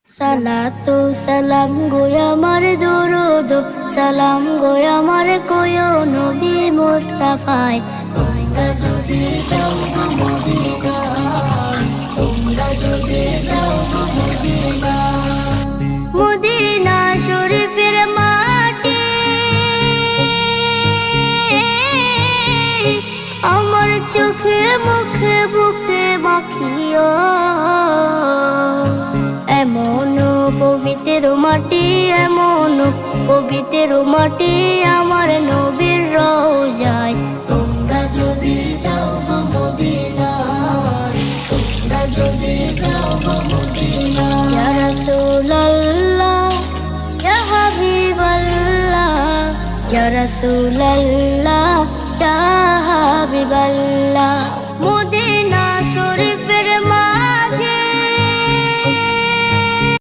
সালাতু সালাম গো আমার দরুদ সালাম গো আমার কোয় নবী মুস্তাফায়। তোমরা যদি যাও গো মদিনায়, তোমরা যদি যাও গো মদিনায়, মদিনা শরীফের মাটি আমার চোখে মুখে বুকে মাখিও। এমন পবিত্র মাটি, এমন পবিত্র মাটি আমার নবীর রওজায়। তোমরা যদি যাও গো মদিনায়, তোমরা যদি যাও গো মদিনায়। ইয়া রাসূলুল্লাহ ইয়া হাবিবাল্লাহ, ইয়া রাসূলুল্লাহ ইয়া হাবিবাল্লাহ।